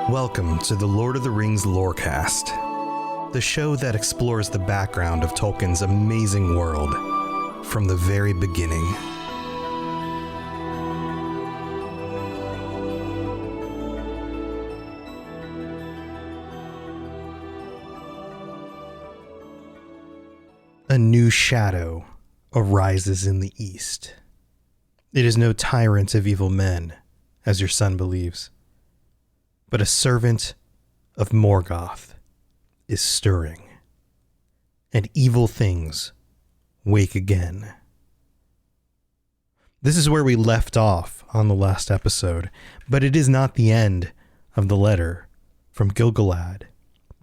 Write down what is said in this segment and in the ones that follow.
Welcome to the Lord of the Rings Lorecast, the show that explores the background of Tolkien's amazing world from the very beginning. A new shadow arises in the east. It is no tyrant of evil men, as your son believes, but a servant of Morgoth is stirring, and evil things wake again. This is where we left off on the last episode, but it is not the end of the letter from Gil-Galad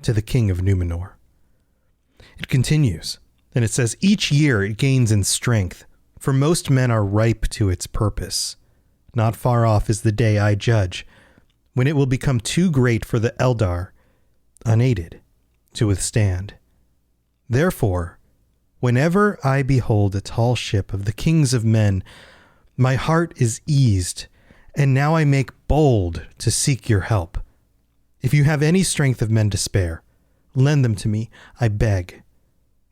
to the king of Numenor. It continues, and it says, each year it gains in strength, for most men are ripe to its purpose. Not far off is the day, I judge, when it will become too great for the Eldar, unaided, to withstand. Therefore, whenever I behold a tall ship of the kings of men, my heart is eased, and now I make bold to seek your help. If you have any strength of men to spare, lend them to me, I beg.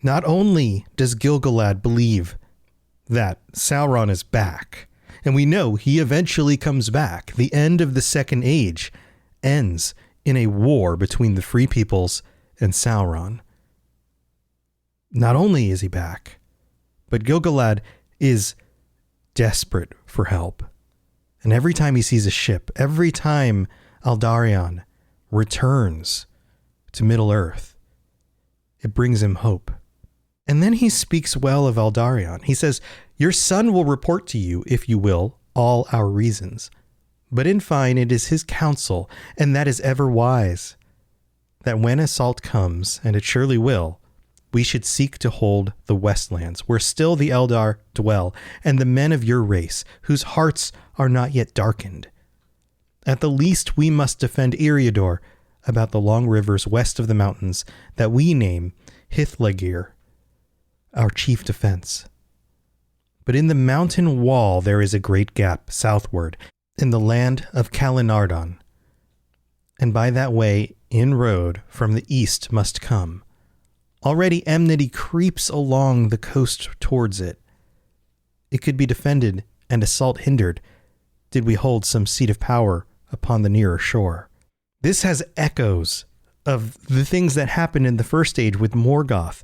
Not only does Gil-Galad believe that Sauron is back, and we know he eventually comes back. The end of the Second Age ends in a war between the Free Peoples and Sauron. Not only is he back, but Gil-Galad is desperate for help. And every time he sees a ship, every time Aldarion returns to Middle-earth, it brings him hope. And then he speaks well of Aldarion. He says, your son will report to you, if you will, all our reasons. But in fine, it is his counsel, and that is ever wise, that when assault comes, and it surely will, we should seek to hold the Westlands, where still the Eldar dwell, and the men of your race, whose hearts are not yet darkened. At the least, we must defend Eriador, about the long rivers west of the mountains, that we name Hithlagir, our chief defense. But in the mountain wall there is a great gap southward, in the land of Calenardon, and by that way inroad from the east must come. Already enmity creeps along the coast towards it. It could be defended and assault hindered, did we hold some seat of power upon the nearer shore. This has echoes of the things that happened in the First Age with Morgoth,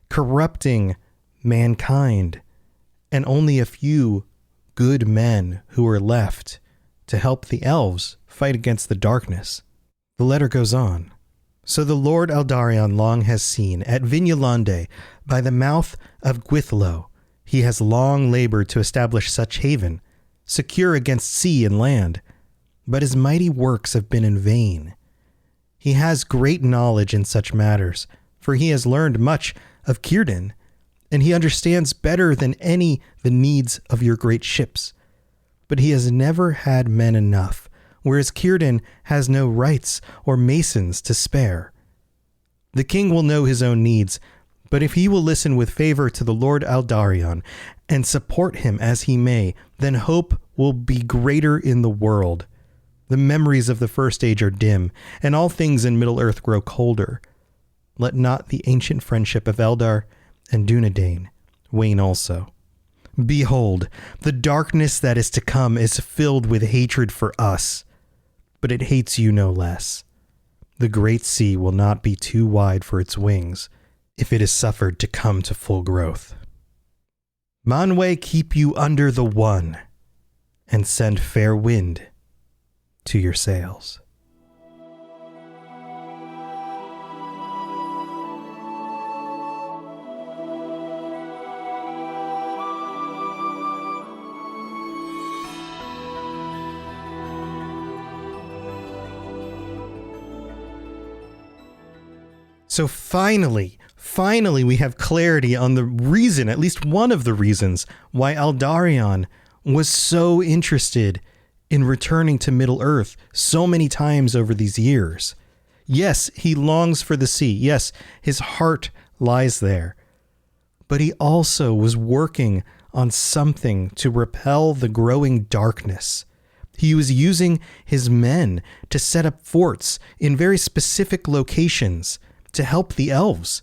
corrupting mankind, and only a few good men who were left to help the elves fight against the darkness. The letter goes on. So the Lord Aldarion long has seen, at Vignalande, by the mouth of Gwithlo, he has long labored to establish such haven, secure against sea and land, but his mighty works have been in vain. He has great knowledge in such matters, for he has learned much of Círdan, and he understands better than any the needs of your great ships. But he has never had men enough, whereas Círdan has no wrights or masons to spare. The king will know his own needs, but if he will listen with favor to the Lord Aldarion and support him as he may, then hope will be greater in the world. The memories of the First Age are dim, and all things in Middle-earth grow colder. Let not the ancient friendship of Eldar and Dunedain wane also. Behold, the darkness that is to come is filled with hatred for us, but it hates you no less. The great sea will not be too wide for its wings if it is suffered to come to full growth. Manwë keep you under the one, and send fair wind to your sails. So finally, we have clarity on the reason, at least one of the reasons, why Aldarion was so interested in returning to Middle-earth so many times over these years. Yes, he longs for the sea. Yes, his heart lies there. But he also was working on something to repel the growing darkness. He was using his men to set up forts in very specific locations to help the elves.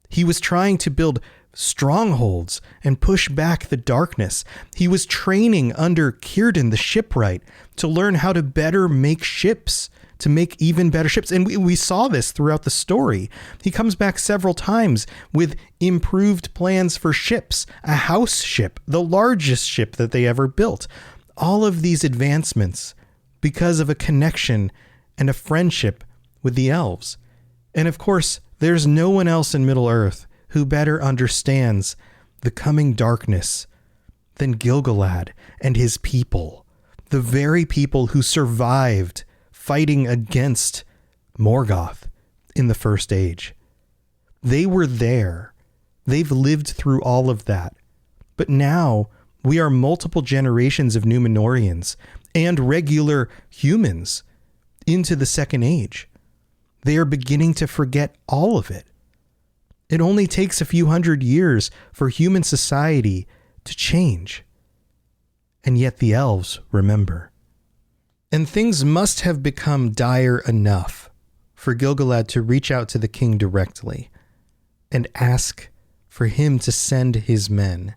He was trying to build strongholds and push back the darkness. He was training under Círdan the shipwright to learn how to better make ships, to make even better ships. And we saw this throughout the story. He comes back several times with improved plans for ships, a house ship, the largest ship that they ever built. All of these advancements because of a connection and a friendship with the elves. And of course, there's no one else in Middle-earth who better understands the coming darkness than Gil-Galad and his people, the very people who survived fighting against Morgoth in the First Age. They were there. They've lived through all of that. But now we are multiple generations of Númenóreans and regular humans into the Second Age. They are beginning to forget all of it. It only takes a few hundred years for human society to change. And yet the elves remember. And things must have become dire enough for Gil-Galad to reach out to the king directly and ask for him to send his men.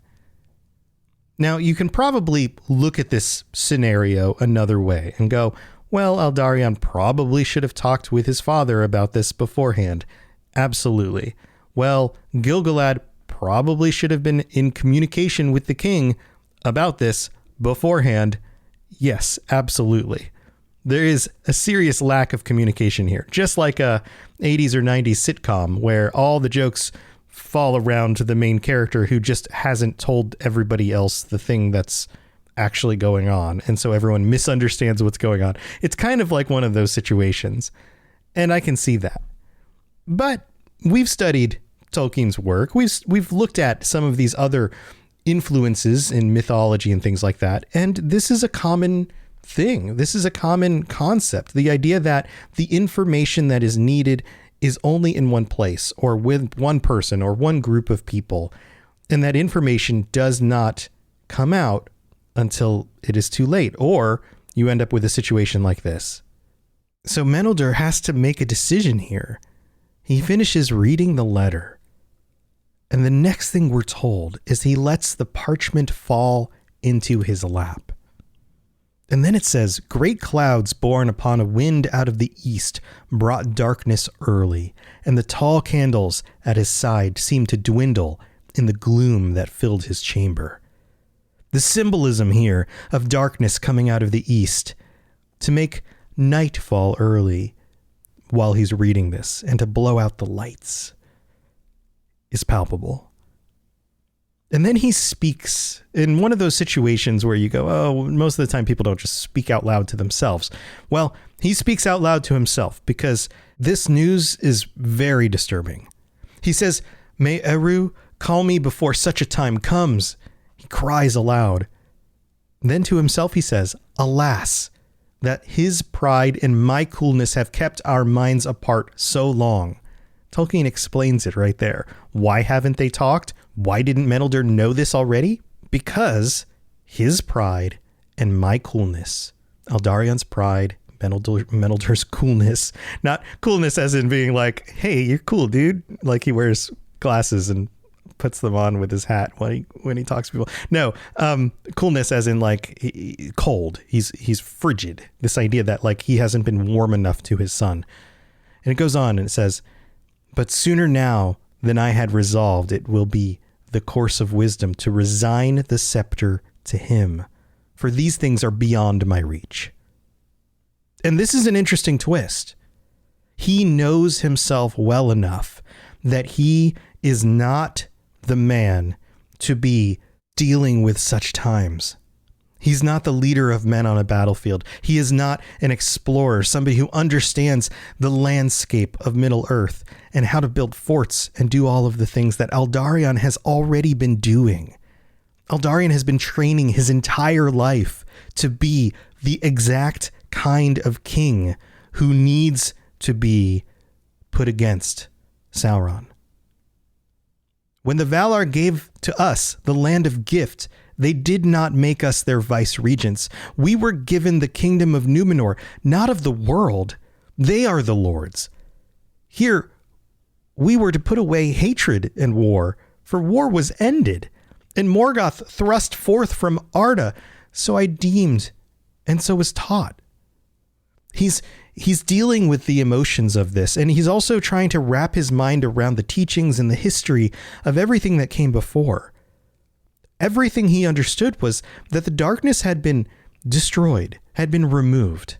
Now, you can probably look at this scenario another way and go, well, Aldarion probably should have talked with his father about this beforehand. Absolutely. Well, Gil-Galad probably should have been in communication with the king about this beforehand. Yes, absolutely. There is a serious lack of communication here, just like a 80s or 90s sitcom where all the jokes fall around to the main character who just hasn't told everybody else the thing that's actually going on. And so everyone misunderstands what's going on. It's kind of like one of those situations. And I can see that. But we've studied Tolkien's work. We've looked at some of these other influences in mythology and things like that. And this is a common thing. This is a common concept. The idea that the information that is needed is only in one place or with one person or one group of people. And that information does not come out until it is too late, or you end up with a situation like this. So Meneldur has to make a decision here. He finishes reading the letter. And the next thing we're told is he lets the parchment fall into his lap. And then it says, great clouds borne upon a wind out of the east brought darkness early, and the tall candles at his side seemed to dwindle in the gloom that filled his chamber. The symbolism here of darkness coming out of the east to make night fall early while he's reading this and to blow out the lights is palpable. And then he speaks in one of those situations where you go, oh, most of the time people don't just speak out loud to themselves. Well, he speaks out loud to himself because this news is very disturbing. He says, may Eru call me before such a time comes. He cries aloud. Then to himself he says, alas, that his pride and my coolness have kept our minds apart so long. Tolkien explains it right there. Why haven't they talked? Why didn't Meneldur know this already? Because his pride and my coolness, Aldarion's pride, Meneldur's coolness, not coolness as in being like, hey, you're cool, dude. Like he wears glasses and puts them on with his hat when he talks to people. No, coolness as in like cold. He's frigid. This idea that like he hasn't been warm enough to his son. And it goes on and it says, but sooner now than I had resolved, it will be the course of wisdom to resign the scepter to him, for these things are beyond my reach. And this is an interesting twist. He knows himself well enough that he is not the man to be dealing with such times. He's not the leader of men on a battlefield. He is not an explorer, somebody who understands the landscape of Middle-earth and how to build forts and do all of the things that Aldarion has already been doing. Aldarion has been training his entire life to be the exact kind of king who needs to be put against Sauron. When the Valar gave to us the land of gift, They did not make us their vice regents. We were given the kingdom of Numenor, not of the world. They are the lords. Here, we were to put away hatred and war, for war was ended, and Morgoth thrust forth from Arda. So I deemed, and so was taught. He's dealing with the emotions of this, and he's also trying to wrap his mind around the teachings and the history of everything that came before. Everything he understood was that the darkness had been destroyed, had been removed,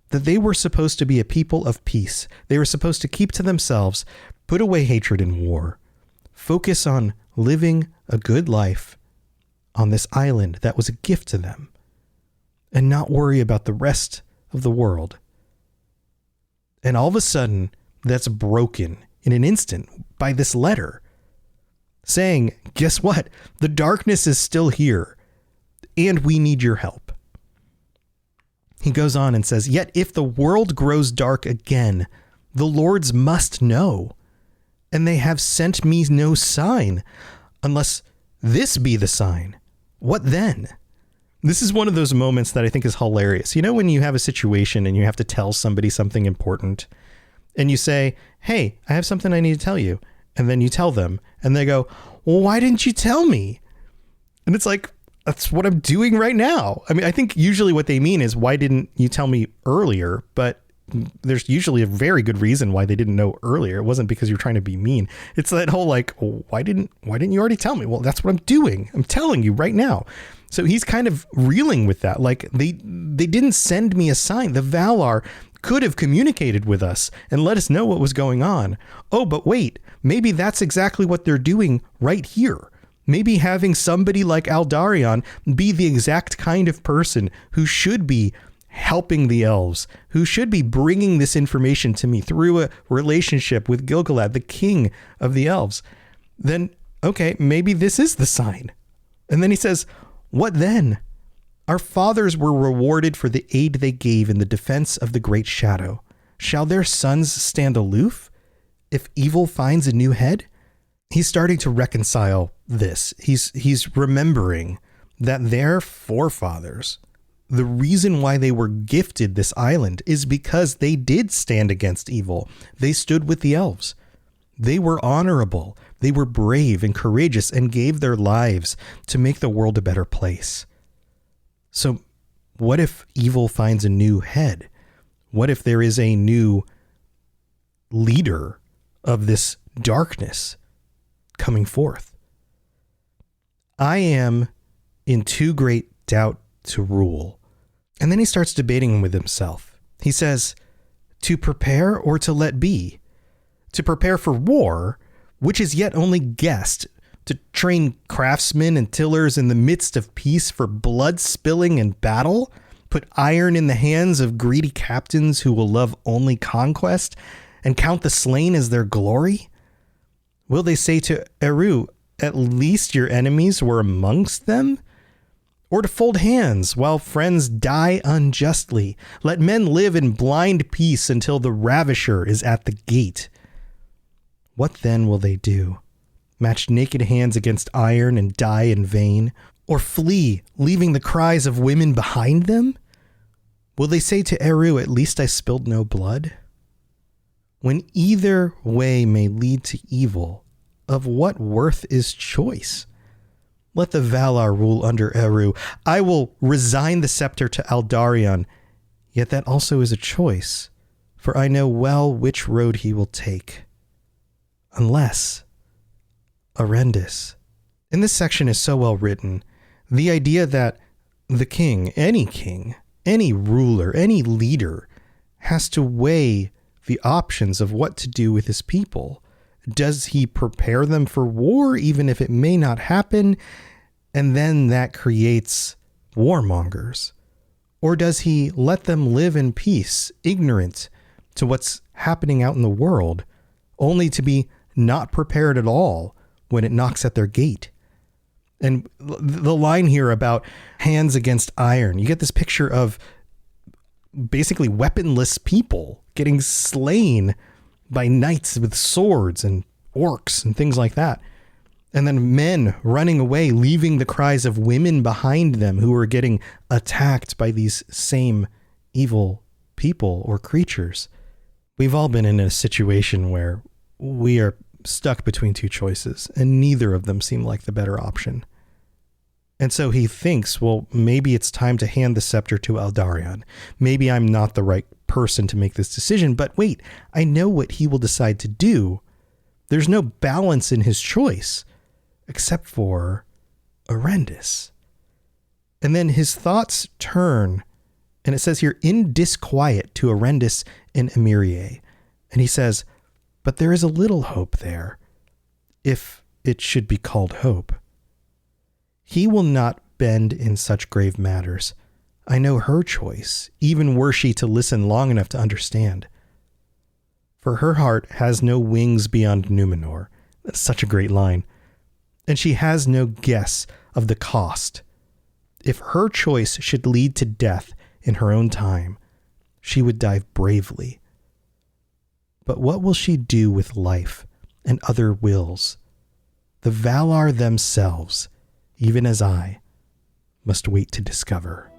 that they were supposed to be a people of peace. They were supposed to keep to themselves, put away hatred and war, focus on living a good life on this island that was a gift to them, and not worry about the rest of the world. And all of a sudden, that's broken in an instant by this letter saying, guess what? The darkness is still here, and we need your help. He goes on and says, yet if the world grows dark again, the lords must know, and they have sent me no sign, unless this be the sign. What then? This is one of those moments that I think is hilarious. You know, when you have a situation and you have to tell somebody something important and you say, hey, I have something I need to tell you. And then you tell them and they go, well, why didn't you tell me? And it's like, that's what I'm doing right now. I mean, I think usually what they mean is, why didn't you tell me earlier? But there's usually a very good reason why they didn't know earlier. It wasn't because you're trying to be mean. It's that whole like, oh, why didn't you already tell me? Well, that's what I'm doing. I'm telling you right now. So he's kind of reeling with that. Like they didn't send me a sign. The Valar could have communicated with us and let us know what was going on. Oh, but wait, maybe that's exactly what they're doing right here. Maybe having somebody like Aldarion be the exact kind of person who should be helping the elves, who should be bringing this information to me through a relationship with Gil-Galad, the king of the elves. Then, okay, maybe this is the sign. And then he says, what then? Our fathers were rewarded for the aid they gave in the defense of the great shadow. Shall their sons stand aloof if evil finds a new head? He's starting to reconcile this. He's remembering that their forefathers, the reason why they were gifted this island is because they did stand against evil. They stood with the elves. They were honorable. They were brave and courageous and gave their lives to make the world a better place. So what if evil finds a new head? What if there is a new leader of this darkness coming forth? I am in too great doubt to rule. And then he starts debating with himself. He says, to prepare or to let be? To prepare for war, which is yet only guessed, to train craftsmen and tillers in the midst of peace for blood spilling and battle, put iron in the hands of greedy captains who will love only conquest and count the slain as their glory? Will they say to Eru, at least your enemies were amongst them? Or to fold hands while friends die unjustly? Let men live in blind peace until the ravisher is at the gate. What then will they do? Match naked hands against iron and die in vain? Or flee, leaving the cries of women behind them? Will they say to Eru, at least I spilled no blood? When either way may lead to evil, of what worth is choice? Let the Valar rule under Eru. I will resign the scepter to Aldarion, yet that also is a choice, for I know well which road he will take. Unless Arendis. And this section is so well written. The idea that the king, any ruler, any leader has to weigh the options of what to do with his people. Does he prepare them for war, even if it may not happen? And then that creates warmongers. Or does he let them live in peace, ignorant to what's happening out in the world, only to be not prepared at all when it knocks at their gate? And the line here about hands against iron, you get this picture of basically weaponless people getting slain by knights with swords and orcs and things like that. And then men running away, leaving the cries of women behind them who are getting attacked by these same evil people or creatures. We've all been in a situation where we are stuck between two choices, and neither of them seem like the better option. And so he thinks, well, maybe it's time to hand the scepter to Aldarion. Maybe I'm not the right person to make this decision, but wait, I know what he will decide to do. There's no balance in his choice, except for Arendis. And then his thoughts turn, and it says here, in disquiet to Arendis and Emirie. And he says, but there is a little hope there, if it should be called hope. He will not bend in such grave matters. I know her choice, even were she to listen long enough to understand. For her heart has no wings beyond Numenor. That's such a great line. And she has no guess of the cost. If her choice should lead to death in her own time, she would die bravely. But what will she do with life and other wills? The Valar themselves, even as I, must wait to discover.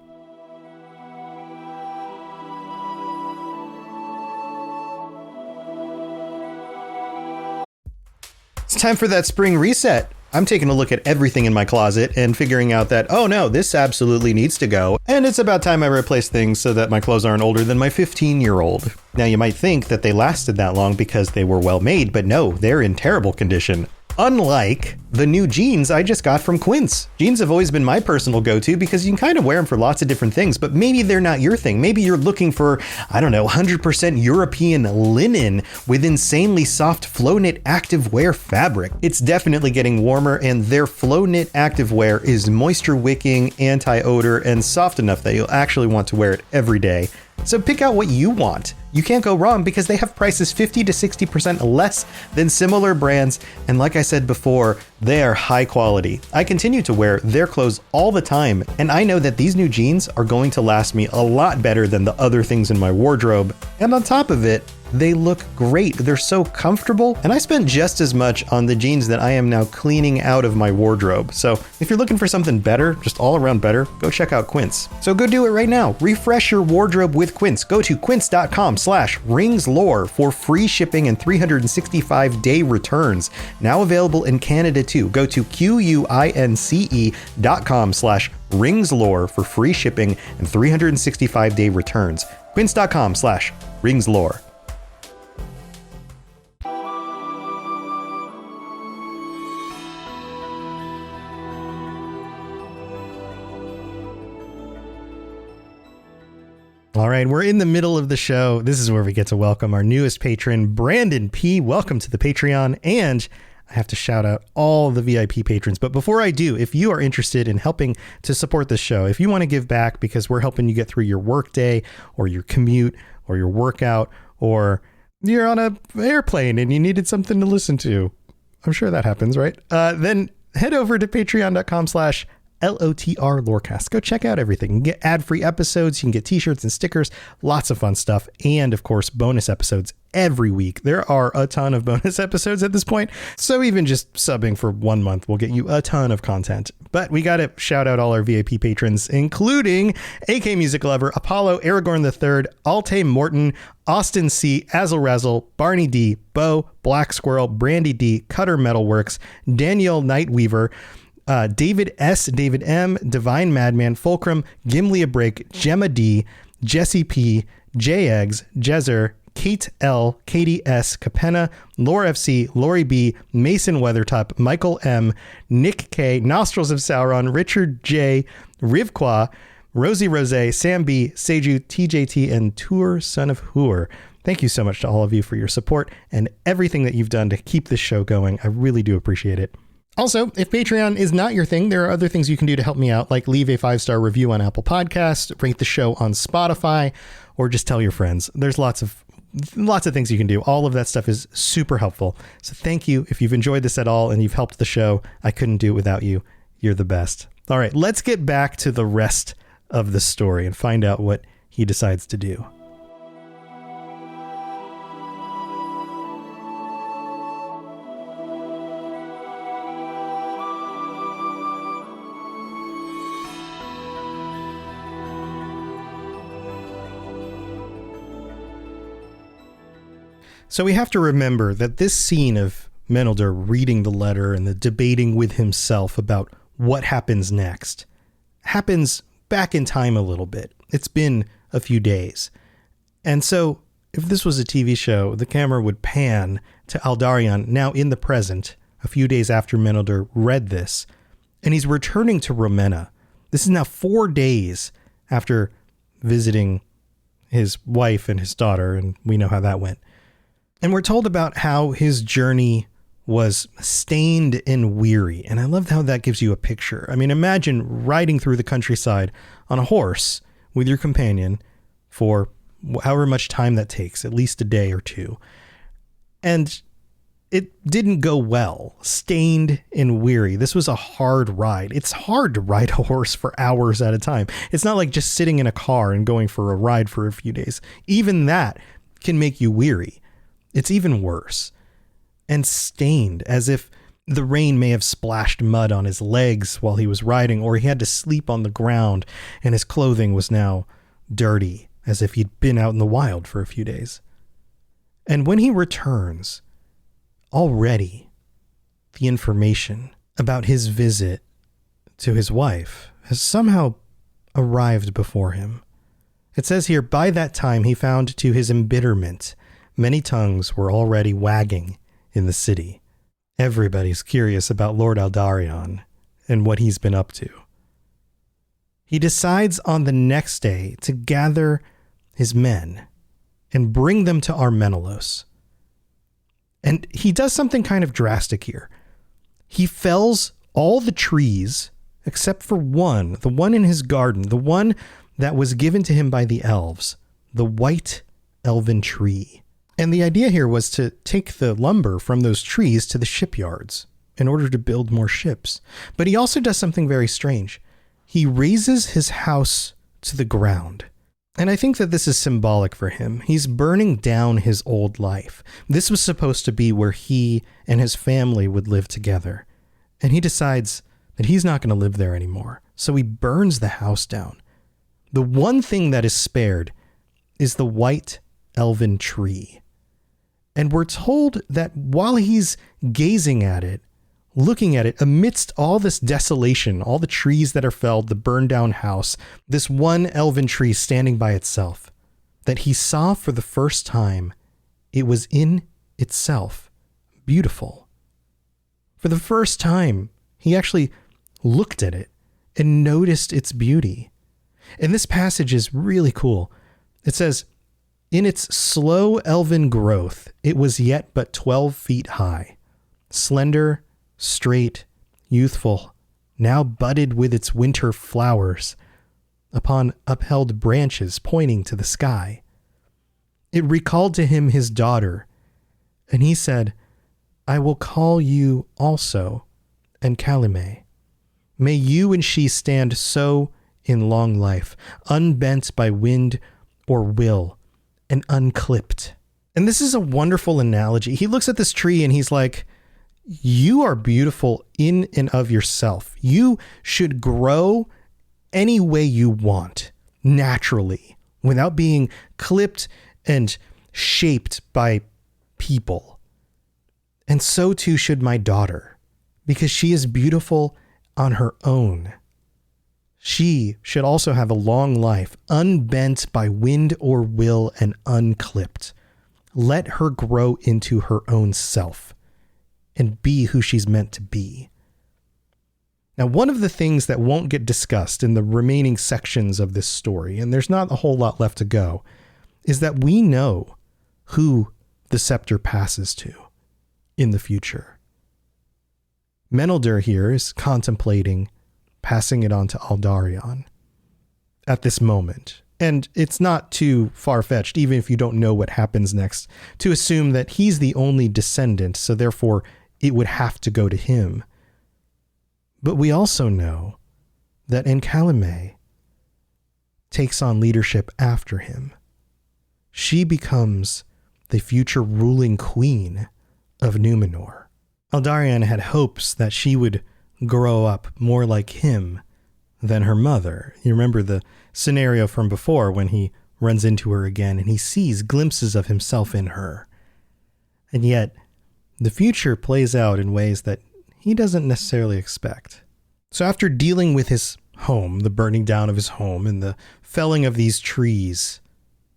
It's time for that spring reset. I'm taking a look at everything in my closet and figuring out that, oh no, this absolutely needs to go. And it's about time I replace things so that my clothes aren't older than my 15-year-old. Now you might think that they lasted that long because they were well made, but no, they're in terrible condition. Unlike the new jeans I just got from Quince. Jeans have always been my personal go-to because you can kind of wear them for lots of different things, but maybe they're not your thing. Maybe you're looking for, 100% European linen with insanely soft flow knit activewear fabric. It's definitely getting warmer, and their flow knit activewear is moisture wicking, anti-odor, and soft enough that you'll actually want to wear it every day. So pick out what you want. You can't go wrong because they have prices 50 to 60% less than similar brands. And like I said before, they are high quality. I continue to wear their clothes all the time, and I know that these new jeans are going to last me a lot better than the other things in my wardrobe. And on top of it, they look great. They're so comfortable, and I spent just as much on the jeans that I am now cleaning out of my wardrobe. So if you're looking for something better, just all around better, go check out Quince. So go do it right now. Refresh your wardrobe with Quince. Go to quince.com/ringslore for free shipping and 365-day returns. Now available in Canada too. Go to quince.com/ringslore for free shipping and 365-day returns. Quince.com/ringslore. All right, we're in the middle of the show. This is where we get to welcome our newest patron, Brandon P. Welcome to the Patreon. And I have to shout out all the VIP patrons. But before I do, if you are interested in helping to support this show, if you want to give back because we're helping you get through your workday or your commute or your workout, or you're on an airplane and you needed something to listen to, I'm sure that happens, right? Then head over to patreon.com/LOTR Lorecast. Go check out everything. You can get ad-free episodes, you can get t-shirts and stickers, lots of fun stuff, and of course bonus episodes every week. There are a ton of bonus episodes at this point, so even just subbing for 1 month will get you a ton of content. But we got to shout out all our VIP patrons, including AK Music Lover, Apollo, Aragorn III, Alte Morton, Austin C, Azzle Razzle, Barney D, Bo, Black Squirrel, Brandy D, Cutter Metalworks, Danielle Nightweaver, David S, David M, Divine Madman, Fulcrum, Gimli a Break, Gemma D, Jesse P, J Eggs, Jezer, Kate L, Katie S, Capenna, Lore FC, Lori B, Mason Weathertop, Michael M, Nick K, Nostrils of Sauron, Richard J, Rivqua, Rosie Rose, Sam B, Seju, TJT, and Tour Son of Hoor. Thank you so much to all of you for your support and everything that you've done to keep this show going. I really do appreciate it. Also, if Patreon is not your thing, there are other things you can do to help me out, like leave a 5-star review on Apple Podcasts, rate the show on Spotify, or just tell your friends. There's lots of things you can do. All of that stuff is super helpful. So thank you. If you've enjoyed this at all and you've helped the show, I couldn't do it without you. You're the best. All right, let's get back to the rest of the story and find out what he decides to do. So we have to remember that this scene of Meneldur reading the letter and the debating with himself about what happens next happens back in time a little bit. It's been a few days. And so if this was a TV show, the camera would pan to Aldarion, now in the present, a few days after Meneldur read this, and he's returning to Romena. This is now 4 days after visiting his wife and his daughter, and we know how that went. And we're told about how his journey was stained and weary. And I love how that gives you a picture. I mean, imagine riding through the countryside on a horse with your companion for however much time that takes, at least a day or two. And it didn't go well. Stained and weary. This was a hard ride. It's hard to ride a horse for hours at a time. It's not like just sitting in a car and going for a ride for a few days. Even that can make you weary. It's even worse. And stained, as if the rain may have splashed mud on his legs while he was riding, or he had to sleep on the ground and his clothing was now dirty, as if he'd been out in the wild for a few days. And when he returns, already the information about his visit to his wife has somehow arrived before him. It says here, by that time he found to his embitterment, many tongues were already wagging in the city. Everybody's curious about Lord Aldarion and what he's been up to. He decides on the next day to gather his men and bring them to Armenelos. And he does something kind of drastic here. He fells all the trees except for one, the one in his garden, the one that was given to him by the elves, the white elven tree. And the idea here was to take the lumber from those trees to the shipyards in order to build more ships. But he also does something very strange. He razes his house to the ground. And I think that this is symbolic for him. He's burning down his old life. This was supposed to be where he and his family would live together. And he decides that he's not going to live there anymore. So he burns the house down. The one thing that is spared is the white elven tree. And we're told that while he's gazing at it, looking at it, amidst all this desolation, all the trees that are felled, the burned down house, this one elven tree standing by itself, that he saw for the first time, it was in itself beautiful. For the first time, he actually looked at it and noticed its beauty. And this passage is really cool. It says, in its slow elven growth, it was yet but 12 feet high, slender, straight, youthful, now budded with its winter flowers upon upheld branches pointing to the sky. It recalled to him his daughter, and he said, I will call you also Encalime. May you and she stand so in long life, unbent by wind or will, and unclipped. And this is a wonderful analogy. He looks at this tree and he's like, you are beautiful in and of yourself. You should grow any way you want, naturally, without being clipped and shaped by people. And so too should my daughter, because she is beautiful on her own. She should also have a long life, unbent by wind or will and unclipped. Let her grow into her own self and be who she's meant to be. Now, one of the things that won't get discussed in the remaining sections of this story, and there's not a whole lot left to go, is that we know who the scepter passes to in the future. Meneldur here is contemplating passing it on to Aldarion at this moment. And it's not too far-fetched, even if you don't know what happens next, to assume that he's the only descendant, so therefore it would have to go to him. But we also know that Encalime takes on leadership after him. She becomes the future ruling queen of Numenor. Aldarion had hopes that she would grow up more like him than her mother. You remember the scenario from before when he runs into her again and he sees glimpses of himself in her. And yet, the future plays out in ways that he doesn't necessarily expect. So after dealing with his home, the burning down of his home and the felling of these trees,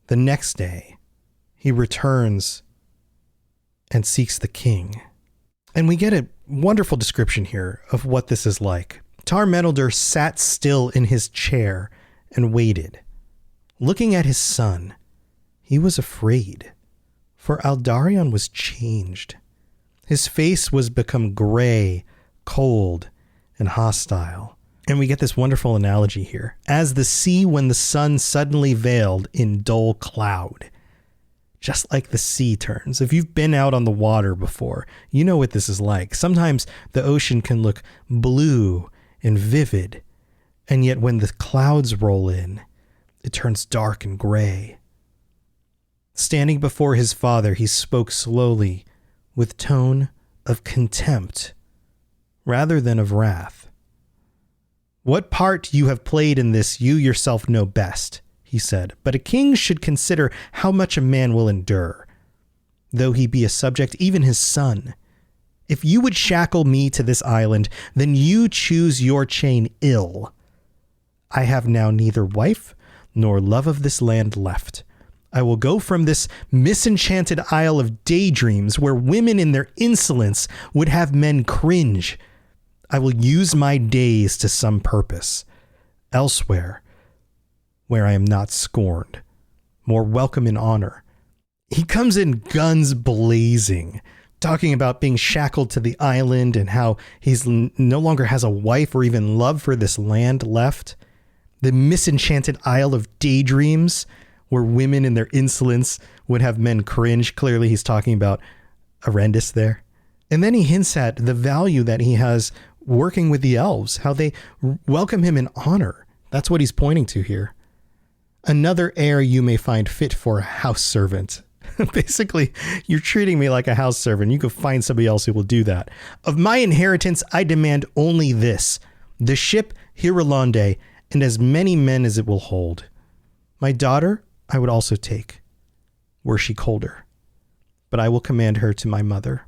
the next day, he returns and seeks the king. And we get a wonderful description here of what this is like. Tar Meneldur sat still in his chair and waited. Looking at his son, he was afraid, for Aldarion was changed. His face was become gray, cold, and hostile. And we get this wonderful analogy here. As the sea when the sun suddenly veiled in dull cloud. Just like the sea turns. If you've been out on the water before, you know what this is like. Sometimes the ocean can look blue and vivid, and yet when the clouds roll in, it turns dark and gray. Standing before his father, he spoke slowly, with tone of contempt, rather than of wrath. What part you have played in this you yourself know best, he said, but a king should consider how much a man will endure, though he be a subject, even his son. If you would shackle me to this island, then you choose your chain ill. I have now neither wife nor love of this land left. I will go from this misenchanted isle of daydreams where women in their insolence would have men cringe. I will use my days to some purpose, elsewhere, where I am not scorned, more welcome in honor. He comes in guns blazing, talking about being shackled to the island and how he's no longer has a wife or even love for this land left. The misenchanted isle of daydreams, where women in their insolence would have men cringe. Clearly he's talking about Arendis there. And then he hints at the value that he has working with the elves, how they welcome him in honor. That's what he's pointing to here. Another heir you may find fit for a house servant. Basically, you're treating me like a house servant. You could find somebody else who will do that. Of my inheritance, I demand only this, the ship Hirulande, and as many men as it will hold. My daughter I would also take, were she colder, but I will command her to my mother.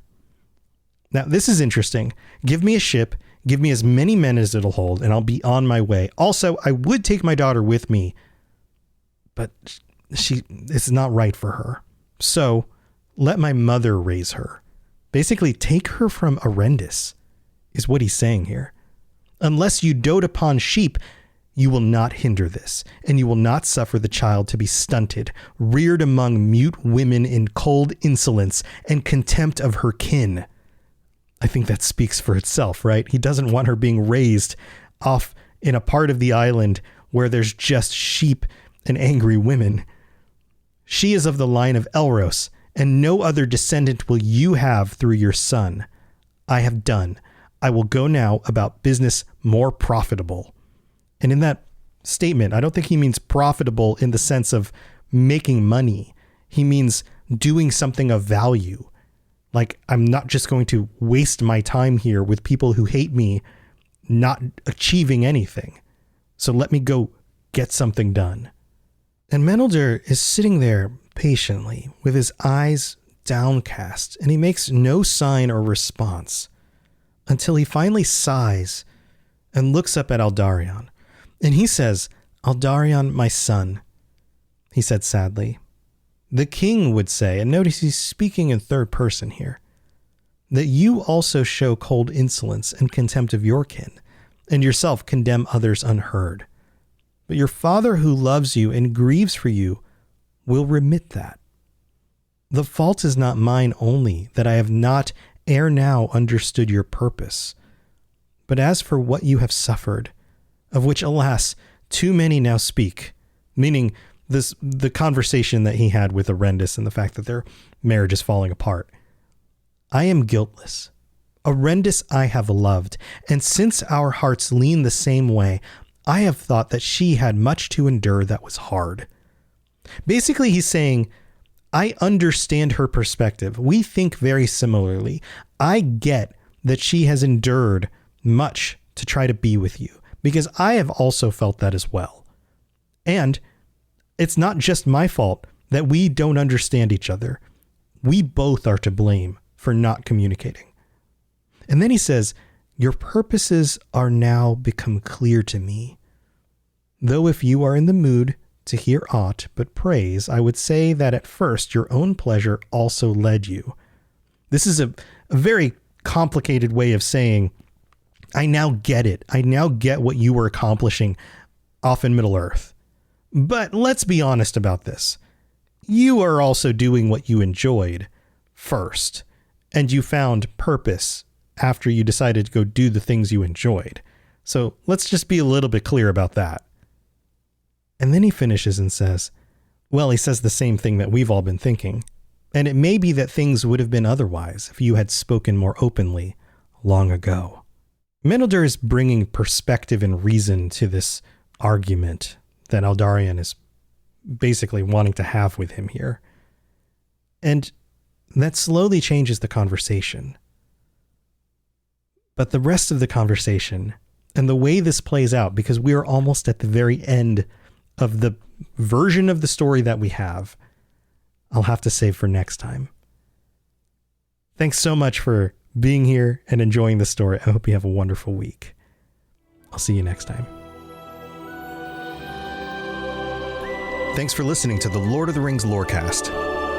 Now, this is interesting. Give me a ship, give me as many men as it'll hold, and I'll be on my way. Also, I would take my daughter with me, but it's not right for her. So let my mother raise her. Basically, take her from Arendis, is what he's saying here. Unless you dote upon sheep, you will not hinder this, and you will not suffer the child to be stunted, reared among mute women in cold insolence and contempt of her kin. I think that speaks for itself, right? He doesn't want her being raised off in a part of the island where there's just sheep and angry women. She is of the line of Elros, and no other descendant will you have through your son. I have done. I will go now about business more profitable. And in that statement, I don't think he means profitable in the sense of making money. He means doing something of value. Like, I'm not just going to waste my time here with people who hate me, not achieving anything. So let me go get something done. And Meneldur is sitting there patiently with his eyes downcast, and he makes no sign or response until he finally sighs and looks up at Aldarion. And he says, Aldarion, my son, he said sadly, the king would say, and notice he's speaking in third person here, that you also show cold insolence and contempt of your kin, and yourself condemn others unheard. But your father who loves you and grieves for you will remit that. The fault is not mine only, that I have not ere now understood your purpose. But as for what you have suffered, of which, alas, too many now speak, meaning the conversation that he had with Arendis and the fact that their marriage is falling apart. I am guiltless. Arendis I have loved, and since our hearts lean the same way, I have thought that she had much to endure that was hard. Basically, he's saying, I understand her perspective. We think very similarly. I get that she has endured much to try to be with you, because I have also felt that as well. And it's not just my fault that we don't understand each other. We both are to blame for not communicating. And then he says, your purposes are now become clear to me. Though if you are in the mood to hear aught but praise, I would say that at first your own pleasure also led you. This is a very complicated way of saying, I now get it. I now get what you were accomplishing off in Middle Earth. But let's be honest about this. You are also doing what you enjoyed first, and you found purpose after you decided to go do the things you enjoyed. So let's just be a little bit clear about that. And then he finishes and says, well, he says the same thing that we've all been thinking. And it may be that things would have been otherwise if you had spoken more openly long ago. Meneldur is bringing perspective and reason to this argument that Aldarion is basically wanting to have with him here. And that slowly changes the conversation. But the rest of the conversation and the way this plays out, because we are almost at the very end of the version of the story that we have, I'll have to save for next time. Thanks so much for being here and enjoying the story. I hope you have a wonderful week. I'll see you next time. Thanks for listening to the Lord of the Rings Lorecast.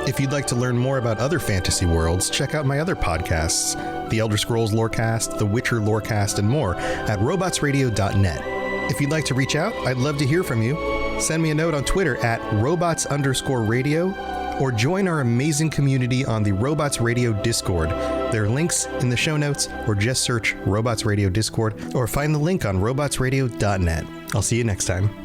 If you'd like to learn more about other fantasy worlds, check out my other podcasts, the Elder Scrolls Lorecast, the Witcher Lorecast, and more at robotsradio.net. If you'd like to reach out, I'd love to hear from you. Send me a note on Twitter at robots_radio, or join our amazing community on the Robots Radio Discord. There are links in the show notes, or just search Robots Radio Discord, or find the link on robotsradio.net. I'll see you next time.